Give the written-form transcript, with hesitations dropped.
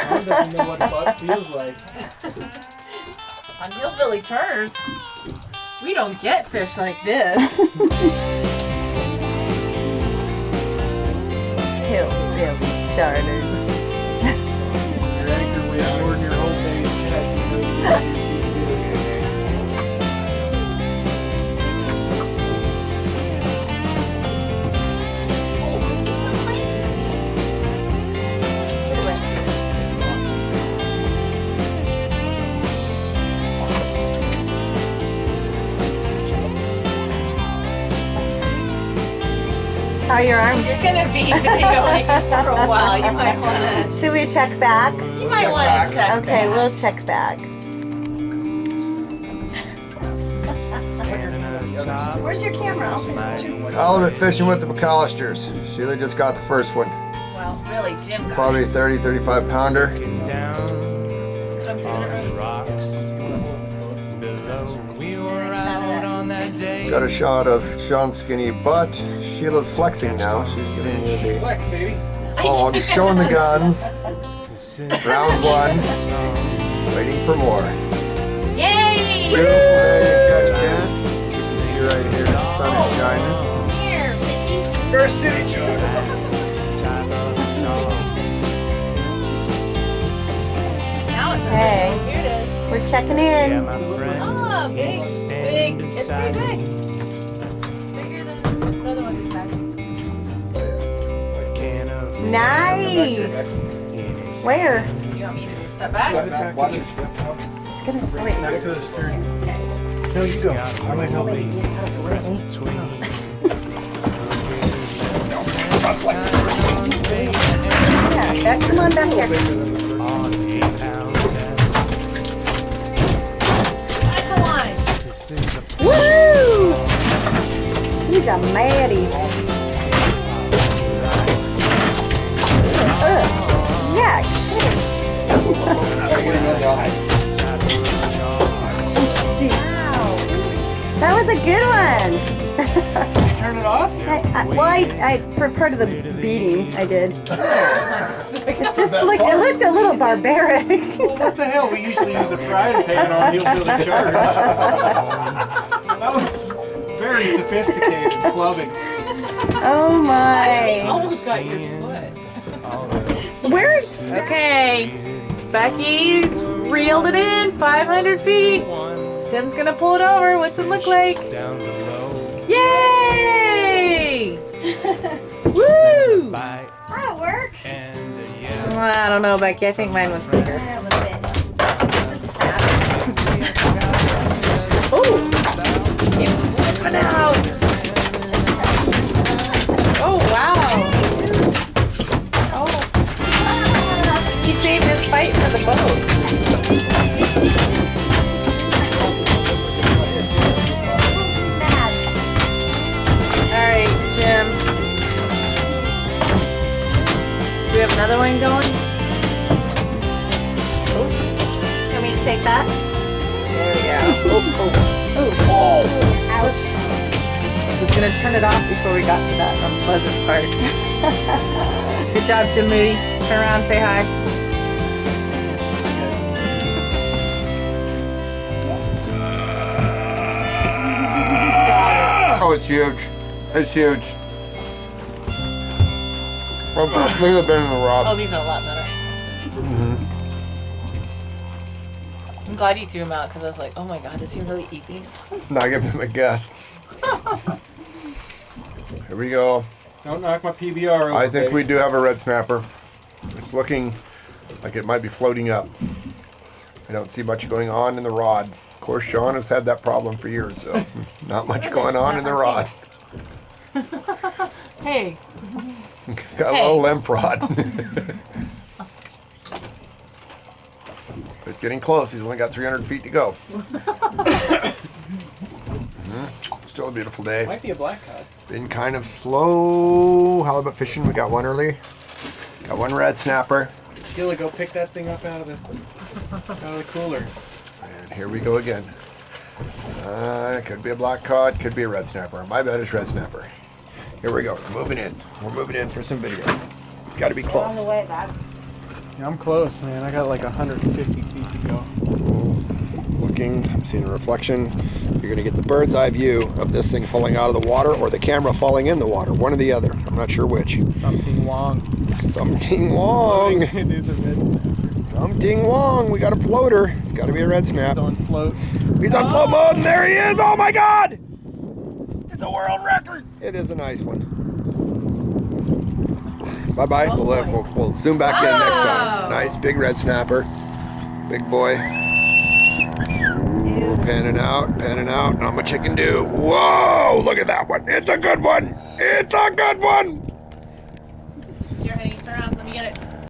John doesn't know what butt feels like. On Hillbilly Charters, we don't get fish like this. Hillbilly Charters. Your anchor weighs more than your whole day's catch. How are your arms? You're gonna be videoing for a while. You might wanna. Should we check back? You might wanna check. Okay, we'll check back. Where's your camera? Halibut fishing with the McAllisters. Sheila just got the first one. Well, really, Jim got Probably 30, 35 pounder. it. I'm doing it right. Got a shot of Sean's skinny butt. Sheila's flexing now. She's giving you the Flex, baby. hog, showing the guns. Round one. Waiting for more. Yay! Beautiful day in Ketchikan. You can see right here, the sun is shining. Here, fishy. First city joy. Now it's Hey. okay. Here it is. We're checking in. Oh, big. Big. It's pretty big. Bigger than the other ones we've had. Nice. Where? You want me to step back? Watch your step now. It's gonna tell you. Back to the stern. No, you go. I might help you. Yeah, come on back here. That's a line. Woo! He's a maddie. Yeah. Jeez. That was a good one. Did you turn it off? I for part of the beating, I did. It just looked, it looked a little barbaric. Well, what the hell? We usually use a frying pan on Hillbilly Charters. That was very sophisticated clubbing. Oh my. Almost got your foot. Where is Okay. Becky's reeled it in 500 feet. Tim's gonna pull it over. What's it look like? Yay! Woo! that'll work? I don't know, Becky. I think mine was bigger. A little bit. This is fat. Ooh! It's flipping out! Oh, wow! Oh. He saved his fight for the boat. Alright, Jim. Do we have another one going? Want me to take that? There we go. Oh! Ouch. I was gonna turn it off before we got to that unpleasant part. Good job, Jim Moody. Turn around, say hi. Oh, it's huge. It's huge. Look at the bend in the Oh, rod. these are a lot better. I'm glad you threw them out because I was like, oh my god, does he really eat these? Now give him a guess. Here we go. Don't knock my PBR over, I think baby. we do have a red snapper. It's looking like it might be floating up. I don't see much going on in the rod. Of course, Sean has had that problem for years, so not much going on in the rod. Hey. Got a little limp rod. It's getting close. He's only got 300 feet to go. Still a beautiful day. Might be a black cod. Been kind of slow halibut fishing. We got one early. Got one red snapper. Gilly, go pick that thing up out of the cooler. And here we go again. Could be a black cod, could be a red snapper. My bet is red snapper. Here we go. We're moving in. We're moving in for some video. It's got to be On close. the way back. Yeah, I'm close, man. I got like 150 feet to go. Looking, I'm seeing a reflection. You're gonna get the bird's eye view of this thing falling out of the water or the camera falling in the water. One or the other. I'm not sure which. Something Wong. Something Wong. It is a red snapper. Something Wong. We got a floater. It's gotta be a red snap. He's on float. He's on float mode and there he is. Oh my God! It's a world record. It is a nice one. Bye-bye. We'll zoom back in next time. Nice big red snapper. Big boy. Ooh, panning out. Not much I can do. Whoa! Look at that one. It's a good one. It's a good one.